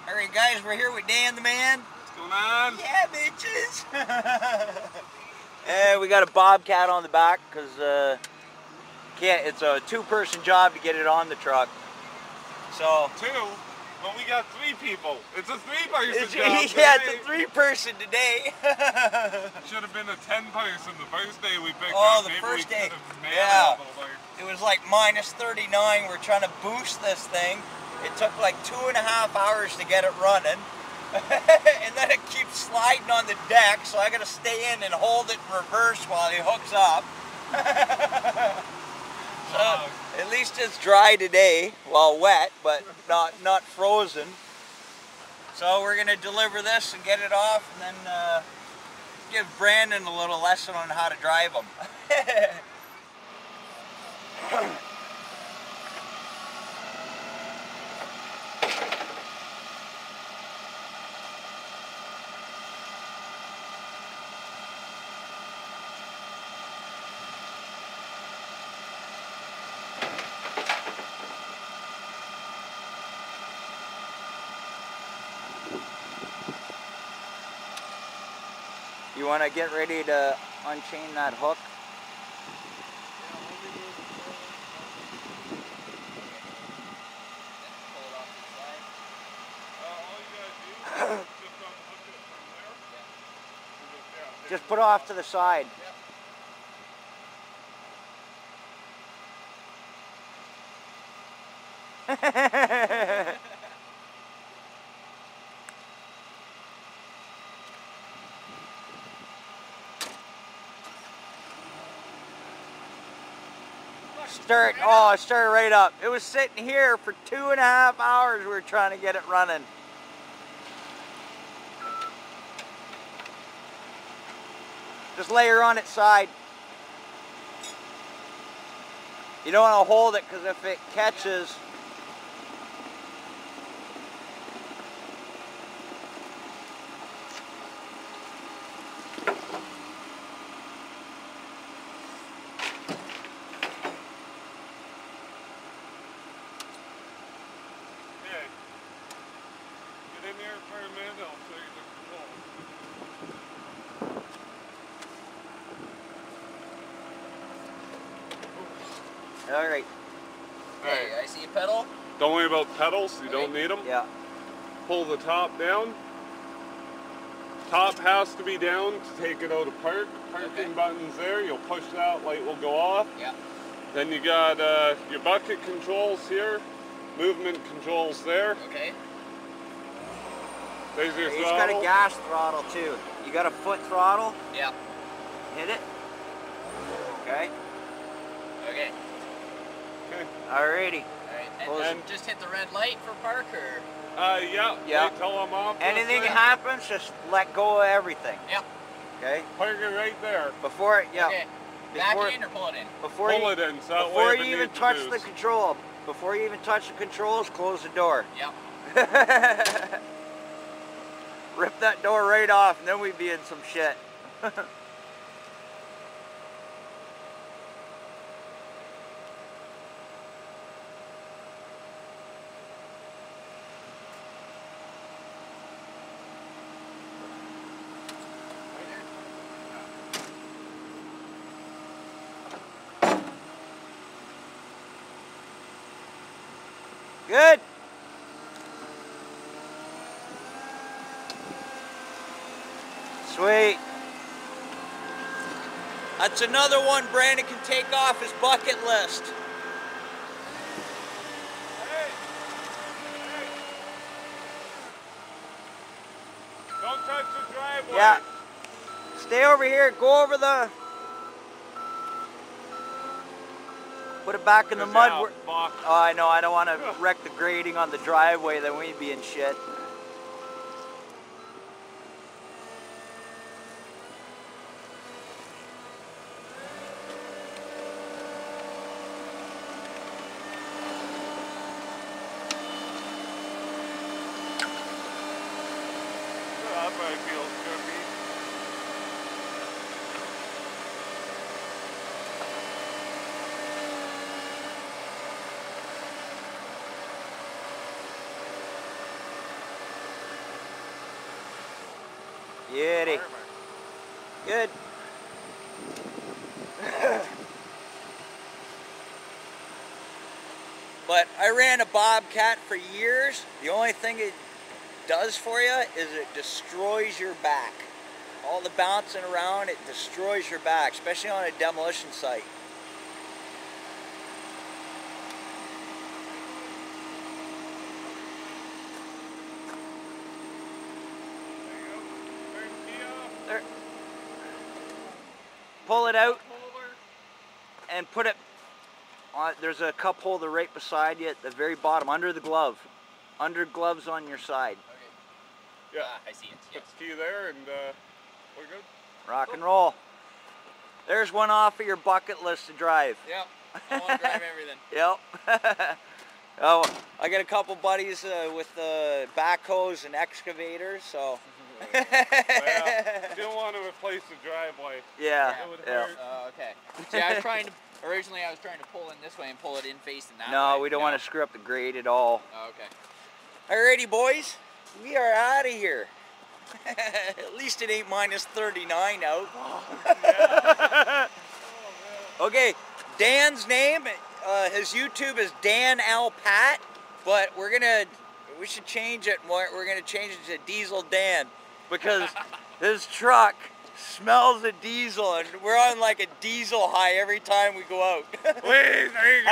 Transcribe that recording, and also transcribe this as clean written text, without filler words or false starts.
Alright guys, we're here with Dan the man. What's going on? Yeah, bitches! And we got a Bobcat on the back because it's a two-person job to get it on the truck. So Two? Well, we got three people. It's a three-person job yeah, today. it's a three-person today. Should have been a 10-person the first day we picked Oh, up. the Maybe first day. Yeah. It was like minus 39. We're trying to boost this thing. It took like 2.5 hours to get it running. And then it keeps sliding on the deck, so I gotta stay in and hold it in reverse while he hooks up. So at least it's dry today, well wet, but not frozen. So we're gonna deliver this and get it off, and then give Brandon a little lesson on how to drive them. You want to get ready to unchain that hook? Just put it off to the side. Start right up. It was sitting here for 2.5 hours. We were trying to get it running. Just lay her on its side. You don't want to hold it because if it catches, Get in there for a minute, I'll show you the controls. all right. Hey, I see a pedal. Don't worry about pedals, you don't need them. Yeah. Pull the top down. Top has to be down to take it out of park. Parking button's there, you'll push that, light will go off. Yeah. Then you got your bucket controls here, movement controls there. Okay. There's your He's throttle. got a gas throttle too. You got a foot throttle? Yeah. Hit it. Okay. Okay. Okay. Alrighty. Alright, and just hit the red light for park, or? Yeah. Yeah. Wait till I'm off. Anything happens, just let go of everything. Yep. Okay. Park it right there. Before it, yeah. Okay. Back in or pull it in? Before pull you, it in, so that before way you even touch the control, before you even touch the controls, close the door. Yep. Rip that door right off, and then we'd be in some shit. Good. Sweet. That's another one Brandon can take off his bucket list. Hey. Don't touch the driveway. Yeah. Stay over here. Go over the... Put it back in the mud. Oh, I know. I don't want to wreck the grading on the driveway. Then we'd be in shit. That probably feels good. Beauty. Good. But I ran a Bobcat for years. The only thing it does for you is it destroys your back. All the bouncing around, it destroys your back, especially on a demolition site. There. Pull it out and put it on. There's a cup holder right beside you at the very bottom, under the glove. Under gloves on your side. Okay. Yeah, I see it. Yeah. Puts key there and we're good. Rock and roll. There's one off of your bucket list to drive. Yep. I want to drive everything. Yep. Oh, I got a couple buddies with backhoes and excavators, so. Well, you don't want to replace the driveway. Yeah. It would Yeah. hurt. Okay. See, I was trying to, originally I was trying to pull in this way and pull it in facing that way. No, we don't want to screw up the grade at all. Oh, okay. Alrighty, boys. We are out of here. At least it ain't minus 39 out. Okay, Dan's name, his YouTube is Dan L. Pat, but we should change it. We're gonna change it to Deezel Dan, because his truck smells of diesel, and we're on like a diesel high every time we go out. Please, there you go.